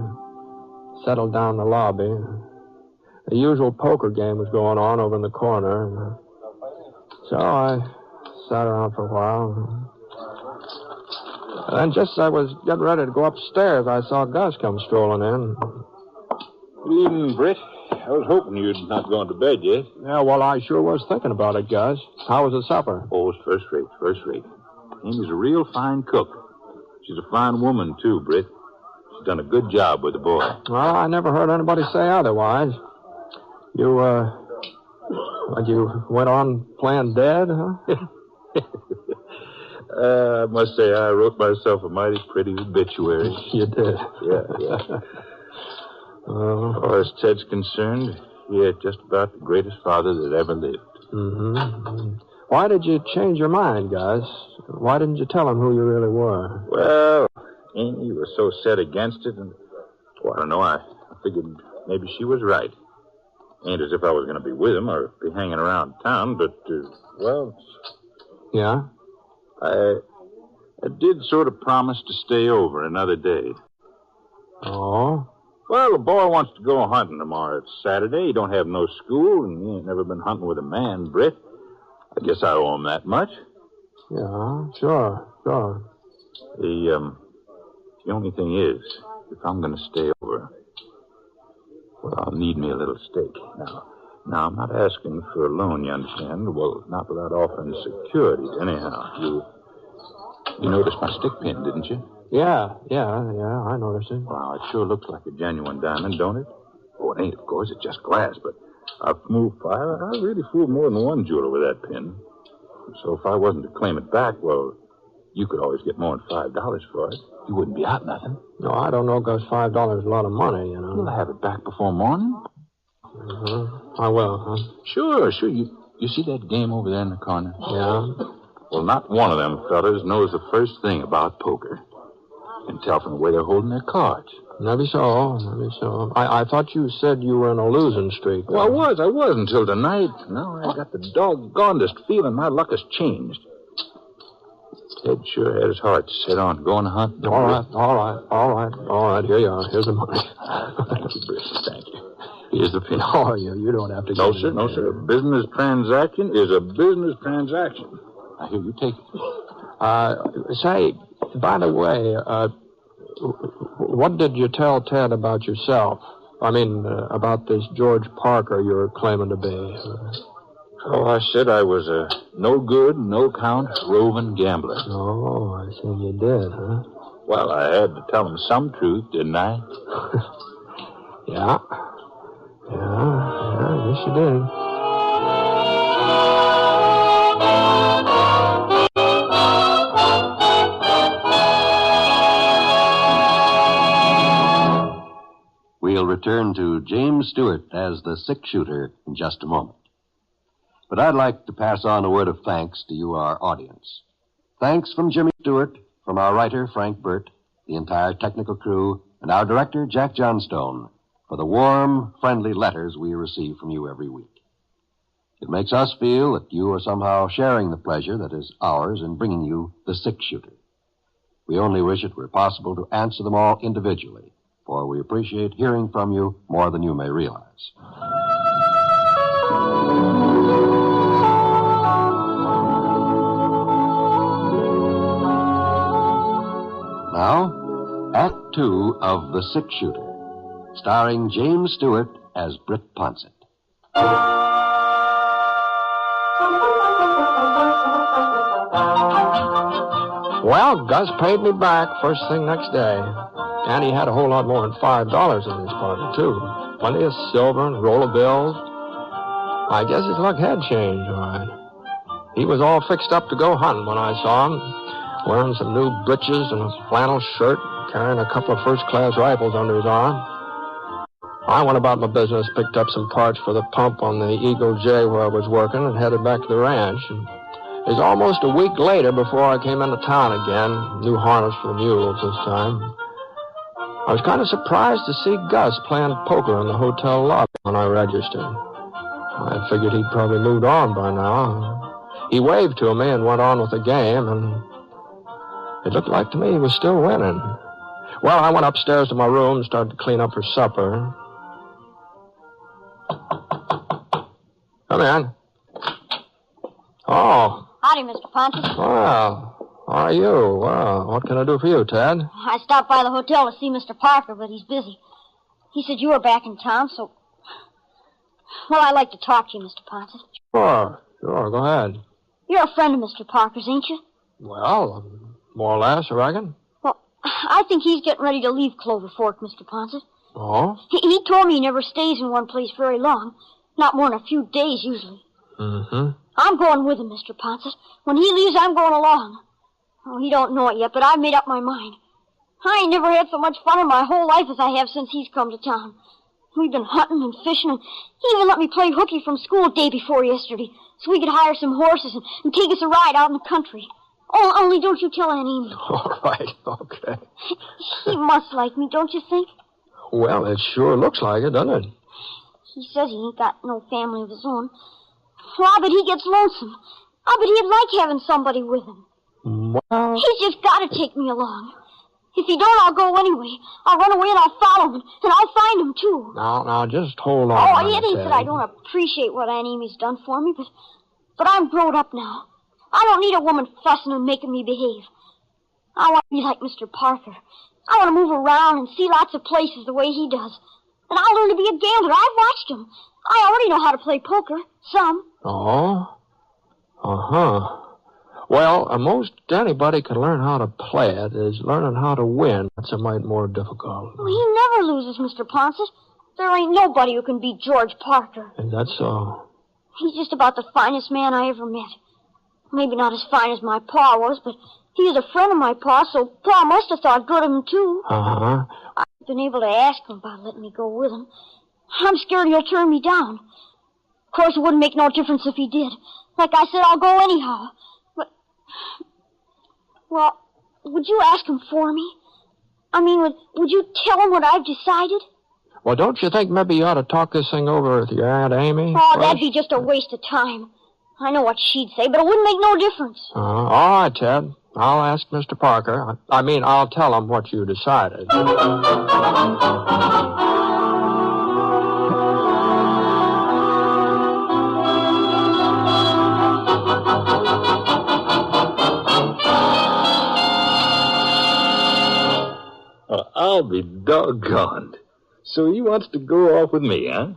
settled down in the lobby. The usual poker game was going on over in the corner. So I sat around for a while. And then just as I was getting ready to go upstairs, I saw Gus come strolling in. Good evening, Britt. I was hoping you'd not gone to bed yet. Yeah, well, I sure was thinking about it, Gus. How was the supper? Oh, it's first rate. Amy's a real fine cook. She's a fine woman, too, Britt. She's done a good job with the boy. Well, I never heard anybody say otherwise. You went on playing dead, huh? I must say I wrote myself a mighty pretty obituary. You did? Yeah. As far as Ted's concerned, he had just about the greatest father that ever lived. Mm-hmm. Why did you change your mind, Gus? Why didn't you tell him who you really were? Well, Amy was so set against it, and, well, I don't know, I figured maybe she was right. Ain't as if I was going to be with him or be hanging around town, but, well... Yeah? I did sort of promise to stay over another day. Oh? Well, the boy wants to go hunting tomorrow. It's Saturday. He don't have no school, and he ain't never been hunting with a man, Britt. I guess I owe him that much. Yeah, sure. The only thing is, if I'm going to stay over, well, I'll need me a little stake. Now, I'm not asking for a loan, you understand? Well, not without offering securities, anyhow. You noticed my stick pin, didn't you? Yeah, I noticed it. Wow, it sure looks like a genuine diamond, don't it? Oh, it ain't, of course. It's just glass, but I've moved fire. I really fooled more than one jeweler with that pin. So if I wasn't to claim it back, well, you could always get more than $5 for it. You wouldn't be out nothing. No, I don't know, because $5 is a lot of money, you know. You'll have it back before morning. Mm-hmm. I will, huh? Sure. You see that game over there in the corner? Yeah. Well, not one of them fellas knows the first thing about poker. can tell from the way they're holding their cards. Maybe so. I thought you said you were in a losing streak. Well, I was until tonight. Now I got the doggonedest feeling my luck has changed. Ted sure had his heart set on going hunting. All right. Here you are. Here's the money. Thank you, Britt. Thank you. Here's the pin. Oh, you don't have to No, sir. A business transaction is a business transaction. Now, here, you take it. Say, by the way, what did you tell Ted about yourself? I mean, about this George Parker you're claiming to be. Oh, I said I was a no good, no count, roving gambler. Oh, I see you did, huh? Well, I had to tell him some truth, didn't I? Yeah, I guess you did. We'll return to James Stewart as the six-shooter in just a moment. But I'd like to pass on a word of thanks to you, our audience. Thanks from Jimmy Stewart, from our writer, Frank Burt, the entire technical crew, and our director, Jack Johnstone, for the warm, friendly letters we receive from you every week. It makes us feel that you are somehow sharing the pleasure that is ours in bringing you the six-shooter. We only wish it were possible to answer them all individually, for we appreciate hearing from you more than you may realize. Now, Act 2 of The Six-Shooter, starring James Stewart as Britt Ponset. Well, Gus paid me back first thing next day. And he had a whole lot more than $5 in his pocket, too. Plenty of silver and a roll of bills. I guess his luck had changed, all right. He was all fixed up to go hunting when I saw him, wearing some new breeches and a flannel shirt, carrying a couple of first-class rifles under his arm. I went about my business, picked up some parts for the pump on the Eagle J where I was working, and headed back to the ranch. And it was almost a week later before I came into town again, new harness for the mules this time. I was kind of surprised to see Gus playing poker in the hotel lobby when I registered. I figured he'd probably moved on by now. He waved to me and went on with the game, and it looked like to me he was still winning. Well, I went upstairs to my room and started to clean up for supper. Come in. Oh. Howdy, Mr. Pontus. Well, how are you? Well, what can I do for you, Ted? I stopped by the hotel to see Mr. Parker, but he's busy. He said you were back in town, so... Well, I'd like to talk to you, Mr. Pontus. Sure, go ahead. You're a friend of Mr. Parker's, ain't you? Well, more or less, I reckon. Well, I think he's getting ready to leave Clover Fork, Mr. Pontus. Oh? He told me he never stays in one place very long. Not more than a few days, usually. Mm-hmm. I'm going with him, Mr. Pontus. When he leaves, I'm going along. Oh, he don't know it yet, but I've made up my mind. I ain't never had so much fun in my whole life as I have since he's come to town. We've been hunting and fishing, and he even let me play hooky from school day before yesterday, so we could hire some horses and take us a ride out in the country. Oh, only don't you tell Aunt Amy. All right, okay. He must like me, don't you think? Well, it sure looks like it, doesn't it? He says he ain't got no family of his own. Well, I bet he gets lonesome. I bet he'd like having somebody with him. Well... He's just got to take me along. If he don't, I'll go anyway. I'll run away and I'll follow him, and I'll find him, too. Now, just hold on. Oh, it ain't that I don't appreciate what Aunt Amy's done for me, but I'm grown up now. I don't need a woman fussing and making me behave. I want to be like Mr. Parker. I want to move around and see lots of places the way he does. And I'll learn to be a gambler. I've watched him. I already know how to play poker. Some. Oh? Uh-huh. Well, most anybody can learn how to play it. Is learning how to win that's a mite more difficult. Well, he never loses, Mr. Ponset. There ain't nobody who can beat George Parker. Is that so? He's just about the finest man I ever met. Maybe not as fine as my pa was, but he was a friend of my pa, so Pa must have thought good of him, too. Uh-huh. I've been able to ask him about letting me go with him. I'm scared he'll turn me down. Of course, it wouldn't make no difference if he did. Like I said, I'll go anyhow. But, well, would you ask him for me? I mean, would you tell him what I've decided? Well, don't you think maybe you ought to talk this thing over with your Aunt Amy? Oh, first? that'd be just a waste of time. I know what she'd say, but it wouldn't make no difference. All right, Ted. I'll ask Mr. Parker. I'll tell him what you decided. I'll be doggone. So he wants to go off with me, huh?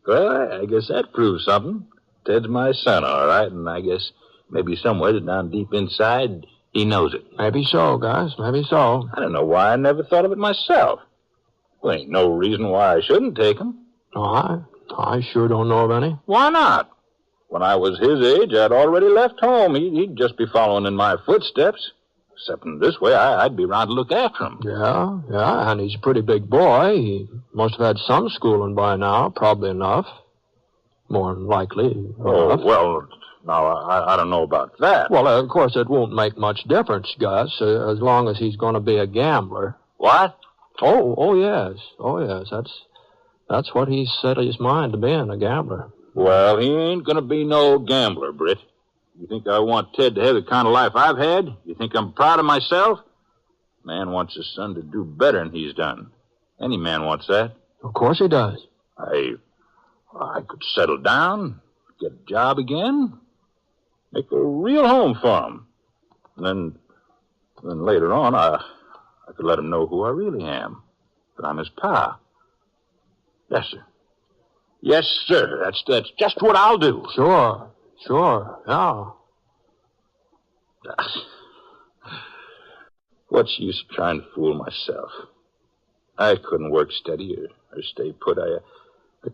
Well, I guess that proves something. Ted's my son, all right, and I guess maybe somewhere down deep inside, he knows it. Maybe so, Gus. Maybe so. I don't know why I never thought of it myself. Well, ain't no reason why I shouldn't take him. Oh, I sure don't know of any. Why not? When I was his age, I'd already left home. He'd just be following in my footsteps. Except in this way, I'd be around to look after him. Yeah, and he's a pretty big boy. He must have had some schooling by now, probably enough. More than likely. Oh, well, now, I don't know about that. Well, of course, it won't make much difference, Gus, as long as he's going to be a gambler. What? Oh, yes. That's what he's set his mind to being, a gambler. Well, he ain't going to be no gambler, Britt. You think I want Ted to have the kind of life I've had? You think I'm proud of myself? Man wants his son to do better than he's done. Any man wants that. Of course he does. I could settle down, get a job again, make a real home for him. And then later on, I could let him know who I really am, that I'm his pa. Yes, sir. Yes, sir. That's just what I'll do. Sure, yeah. What's use of trying to fool myself? I couldn't work steady or stay put. I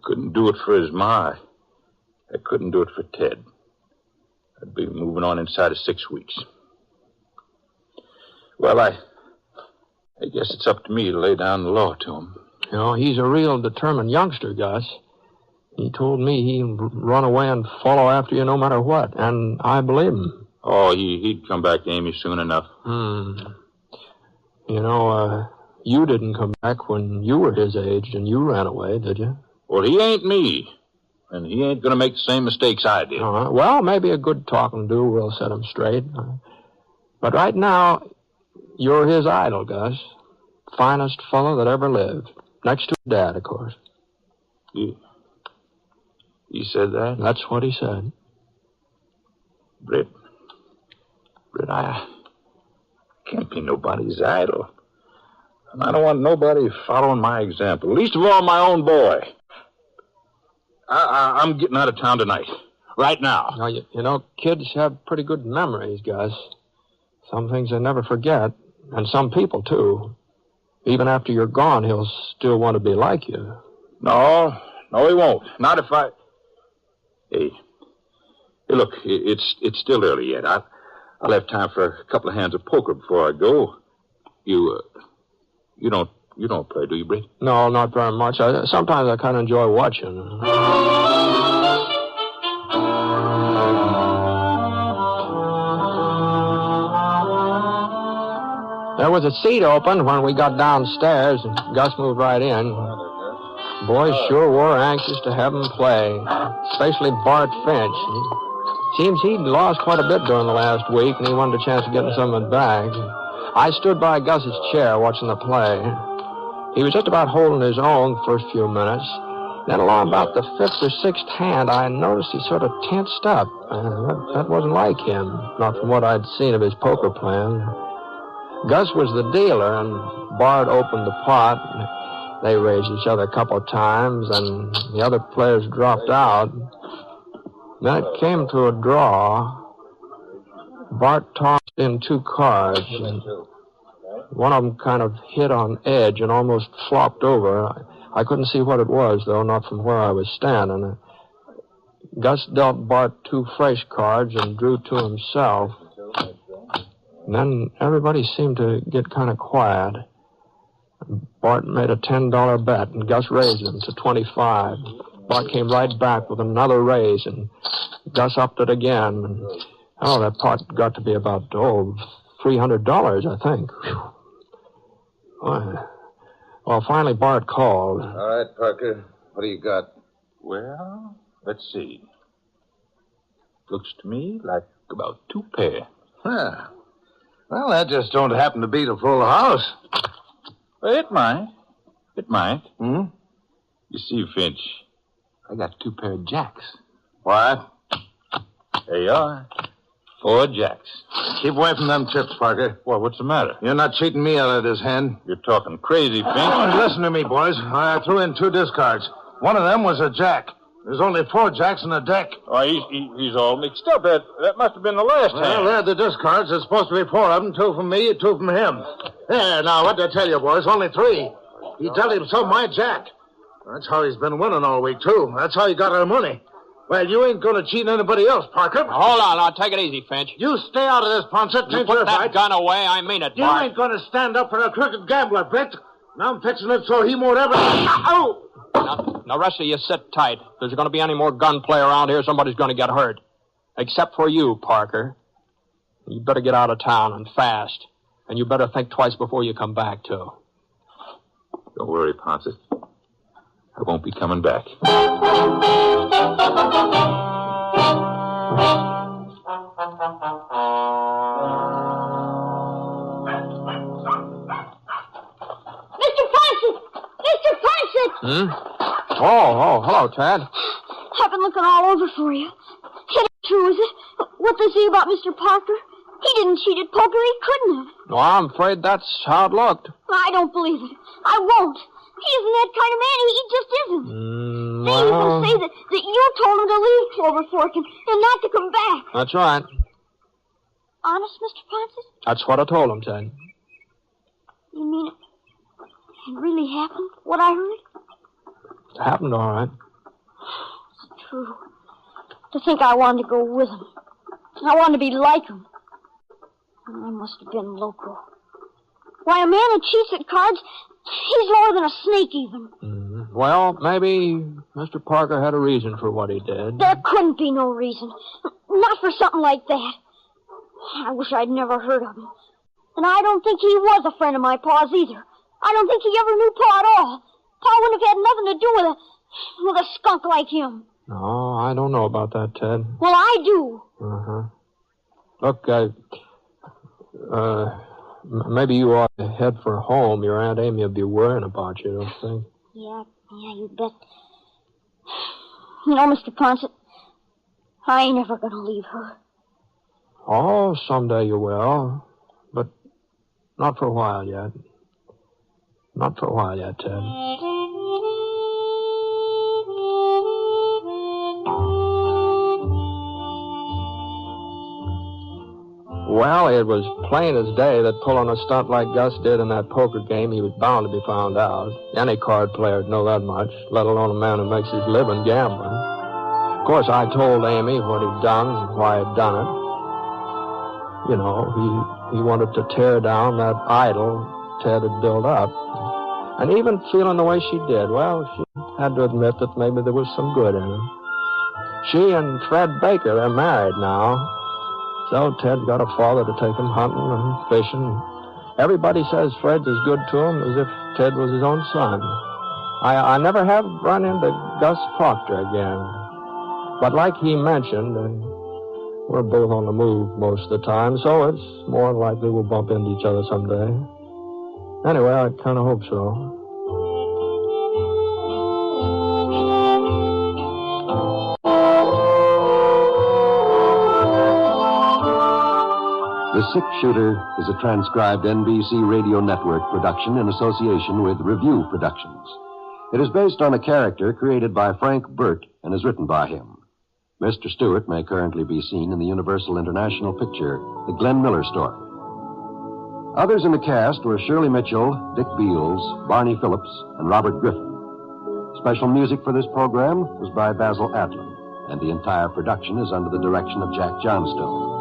couldn't do it for his ma. I couldn't do it for Ted. I'd be moving on inside of 6 weeks. Well, I guess it's up to me to lay down the law to him. You know, he's a real determined youngster, Gus. He told me he'd run away and follow after you no matter what, and I believe him. Oh, he'd come back to Amy soon enough. You know, you didn't come back when you were his age and you ran away, did you? Well, he ain't me, and he ain't going to make the same mistakes I did. Well, maybe a good talking to will set him straight. But right now, you're his idol, Gus. Finest fellow that ever lived. Next to Dad, of course. He said that? That's what he said. Britt, I can't be nobody's idol. And I don't want nobody following my example, least of all my own boy. I'm getting out of town tonight. Right now. Now, you know, kids have pretty good memories, Gus. Some things they never forget. And some people, too. Even after you're gone, he'll still want to be like you. No, he won't. Not if I... Hey, look, it's still early yet. I'll have time for a couple of hands of poker before I go. You don't play, do you, Britt? No, not very much. Sometimes I kind of enjoy watching. There was a seat open when we got downstairs, and Gus moved right in. Boys sure were anxious to have him play, especially Bart Finch. Seems he'd lost quite a bit during the last week, and he wanted a chance of getting some of it back. I stood by Gus's chair watching the play. He was just about holding his own the first few minutes. Then along about the fifth or sixth hand, I noticed he sort of tensed up. That wasn't like him, not from what I'd seen of his poker playing. Gus was the dealer, and Bart opened the pot. They raised each other a couple of times, and the other players dropped out. Then it came to a draw. Bart tossed in 2 cards, and one of them kind of hit on edge and almost flopped over. I couldn't see what it was, though, not from where I was standing. Gus dealt Bart 2 fresh cards and drew 2 himself. And then everybody seemed to get kind of quiet. Bart made a $10 bet, and Gus raised him to $25. Bart came right back with another raise, and Gus upped it again. And, that pot got to be about, $300, I think. Whew. Well, finally Bart called. All right, Parker. What do you got? Well, let's see. Looks to me like about 2 pair. Huh. Well, that just don't happen to be the full house. Well, it might. It might. Hmm? You see, Finch, I got 2 pair of jacks. What? There you are. 4 jacks. Keep away from them chips, Parker. Well, what's the matter? You're not cheating me out of this hand. You're talking crazy, Finch. Oh, listen to me, boys. I threw in 2 discards. One of them was a jack. There's only 4 jacks in the deck. Oh, he's all mixed up. That must have been the last Well, hand. they're the discards. There's supposed to be 4 of them. 2 from me, 2 from him. There, now, what did I tell you, boys? Only 3. He dealt himself my jack. That's how he's been winning all week, too. That's how he got our money. Well, you ain't going to cheat anybody else, Parker. Hold on, now. Take it easy, Finch. You stay out of this, Ponset. You put that gun away. I mean it, You Bart. ain't going to stand up for a crooked gambler, Britt. Now I'm fixing it so he won't ever... Ow! Now, rest of you sit tight. If there's going to be any more gunplay around here, somebody's going to get hurt. Except for you, Parker. You better get out of town and fast. And you better think twice before you come back, too. Don't worry, Ponset. I won't be coming back. Hmm? Oh, hello, Tad. I've been looking all over for you. It ain't true, is it? What they say about Mr. Parker? He didn't cheat at poker. He couldn't have. Well, I'm afraid that's how it looked. I don't believe it. I won't. He isn't that kind of man. He just isn't. They even say that you told him to leave Clover Fork and not to come back. That's right. Honest, Mr. Ponset? That's what I told him, Ted. You mean it really happened, what I heard? It happened all right. It's true. To think I wanted to go with him. I wanted to be like him. I must have been loco. Why, a man who cheats at cards, he's lower than a snake even. Mm-hmm. Well, maybe Mr. Parker had a reason for what he did. There couldn't be no reason. Not for something like that. I wish I'd never heard of him. And I don't think he was a friend of my Pa's either. I don't think he ever knew Pa at all. Pa wouldn't have had nothing to do with a skunk like him. No, I don't know about that, Ted. Well, I do. Uh-huh. Look, maybe you ought to head for home. Your Aunt Amy will be worrying about you, don't you think? Yeah, you bet. You know, Mr. Ponset, I ain't ever gonna leave her. Oh, someday you will. But not for a while yet. Not for a while yet, Ted. Well, it was plain as day that pulling a stunt like Gus did in that poker game, he was bound to be found out. Any card player would know that much, let alone a man who makes his living gambling. Of course, I told Amy what he'd done and why he'd done it. You know, he wanted to tear down that idol Ted had built up. And even feeling the way she did, well, she had to admit that maybe there was some good in it. She and Fred Baker, they're married now. So Ted's got a father to take him hunting and fishing. Everybody says Fred's as good to him as if Ted was his own son. I never have run into Gus Proctor again. But like he mentioned, we're both on the move most of the time, so it's more likely we'll bump into each other someday. Anyway, I kind of hope so. The Six Shooter is a transcribed NBC Radio Network production in association with Review Productions. It is based on a character created by Frank Burt and is written by him. Mr. Stewart may currently be seen in the Universal International picture, The Glenn Miller Story. Others in the cast were Shirley Mitchell, Dick Beals, Barney Phillips, and Robert Griffin. Special music for this program was by Basil Adlin, and the entire production is under the direction of Jack Johnstone.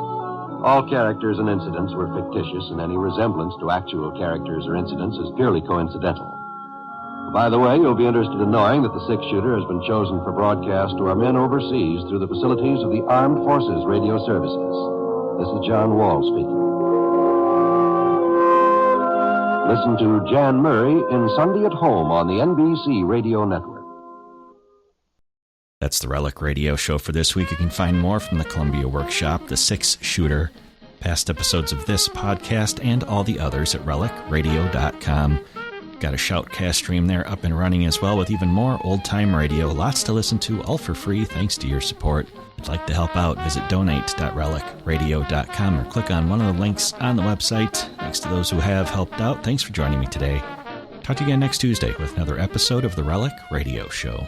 All characters and incidents were fictitious, and any resemblance to actual characters or incidents is purely coincidental. By the way, you'll be interested in knowing that the Six Shooter has been chosen for broadcast to our men overseas through the facilities of the Armed Forces Radio Services. This is John Wall speaking. Listen to Jan Murray in Sunday at Home on the NBC Radio Network. That's the Relic Radio Show for this week. You can find more from the Columbia Workshop, the 6-shooter, past episodes of this podcast and all the others at relicradio.com. Got a Shoutcast stream there up and running as well with even more old-time radio. Lots to listen to, all for free, thanks to your support. If you'd like to help out, visit donate.relicradio.com or click on one of the links on the website. Thanks to those who have helped out. Thanks for joining me today. Talk to you again next Tuesday with another episode of the Relic Radio Show.